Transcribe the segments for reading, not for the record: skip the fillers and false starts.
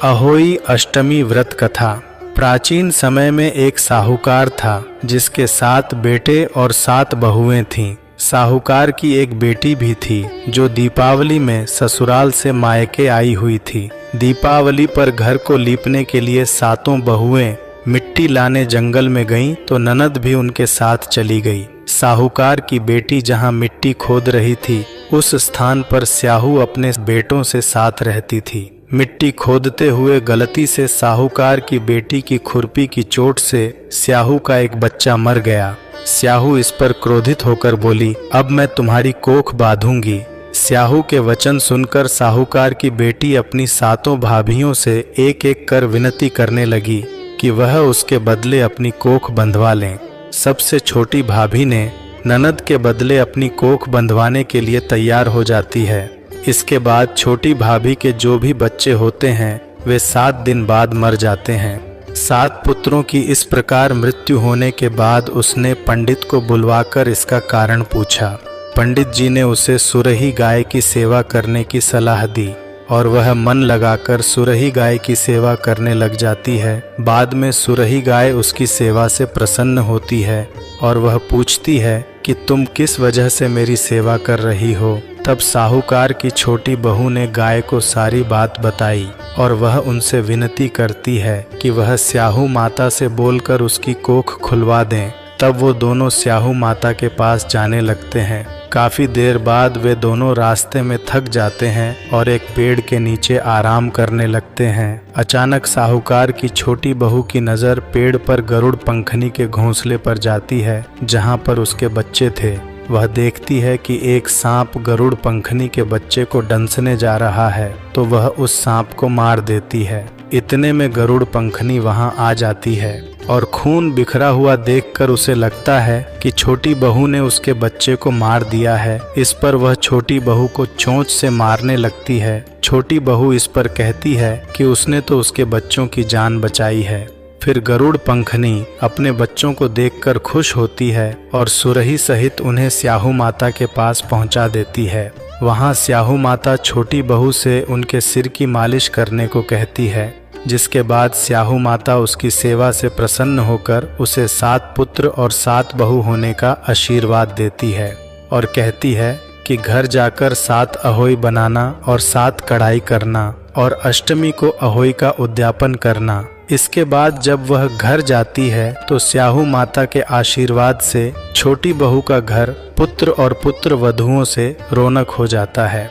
अहोई अष्टमी व्रत कथा। प्राचीन समय में एक साहूकार था जिसके 7 बेटे और 7 बहुएं थीं। साहूकार की एक बेटी भी थी जो दीपावली में ससुराल से मायके आई हुई थी। दीपावली पर घर को लीपने के लिए 7 बहुएं मिट्टी लाने जंगल में गईं तो ननद भी उनके साथ चली गई। साहूकार की बेटी जहां मिट्टी खोद रही थी उस स्थान पर स्याहू अपने बेटों से साथ रहती थी। मिट्टी खोदते हुए गलती से साहूकार की बेटी की खुरपी की चोट से स्याहू का एक बच्चा मर गया। स्याहू इस पर क्रोधित होकर बोली, अब मैं तुम्हारी कोख बांधूंगी। स्याहू के वचन सुनकर साहूकार की बेटी अपनी 7 भाभियों से एक एक कर विनती करने लगी कि वह उसके बदले अपनी कोख बंधवा लें। सबसे छोटी भाभी ने ननद के बदले अपनी कोख बंधवाने के लिए तैयार हो जाती है। इसके बाद छोटी भाभी के जो भी बच्चे होते हैं वे 7 दिन बाद मर जाते हैं। 7 पुत्रों की इस प्रकार मृत्यु होने के बाद उसने पंडित को बुलवाकर इसका कारण पूछा। पंडित जी ने उसे सुरही गाय की सेवा करने की सलाह दी और वह मन लगाकर सुरही गाय की सेवा करने लग जाती है। बाद में सुरही गाय उसकी सेवा से प्रसन्न होती है और वह पूछती है कि तुम किस वजह से मेरी सेवा कर रही हो। तब साहूकार की छोटी बहू ने गाय को सारी बात बताई और वह उनसे विनती करती है कि वह स्याहू माता से बोलकर उसकी कोख खुलवा दें। तब वो दोनों स्याहू माता के पास जाने लगते हैं। काफी देर बाद वे दोनों रास्ते में थक जाते हैं और एक पेड़ के नीचे आराम करने लगते हैं। अचानक साहूकार की छोटी बहू की नज़र पेड़ पर गरुड़ पंखनी के घोंसले पर जाती है जहां पर उसके बच्चे थे। वह देखती है कि एक सांप गरुड़ पंखनी के बच्चे को डंसने जा रहा है तो वह उस सांप को मार देती है। इतने में गरुड़ पंखनी वहां आ जाती है और खून बिखरा हुआ देखकर उसे लगता है कि छोटी बहू ने उसके बच्चे को मार दिया है। इस पर वह छोटी बहू को चोंच से मारने लगती है। छोटी बहू इस पर कहती है कि उसने तो उसके बच्चों की जान बचाई है। फिर गरुड़ पंखनी अपने बच्चों को देखकर खुश होती है और सुरही सहित उन्हें स्याहू माता के पास पहुंचा देती है। वहां स्याहू माता छोटी बहू से उनके सिर की मालिश करने को कहती है, जिसके बाद स्याहू माता उसकी सेवा से प्रसन्न होकर उसे 7 पुत्र और 7 बहू होने का आशीर्वाद देती है और कहती है कि घर जाकर 7 अहोई बनाना और 7 कढ़ाई करना और अष्टमी को अहोई का उद्यापन करना। इसके बाद जब वह घर जाती है तो स्याहू माता के आशीर्वाद से छोटी बहू का घर पुत्र और पुत्र वधुओं से रौनक हो जाता है।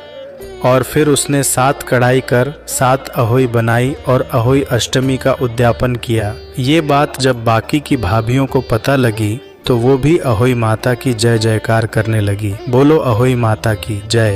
और फिर उसने 7 कढ़ाई कर 7 अहोई बनाई और अहोई अष्टमी का उद्यापन किया। ये बात जब बाकी की भाभियों को पता लगी तो वो भी अहोई माता की जय जयकार करने लगी। बोलो अहोई माता की जय।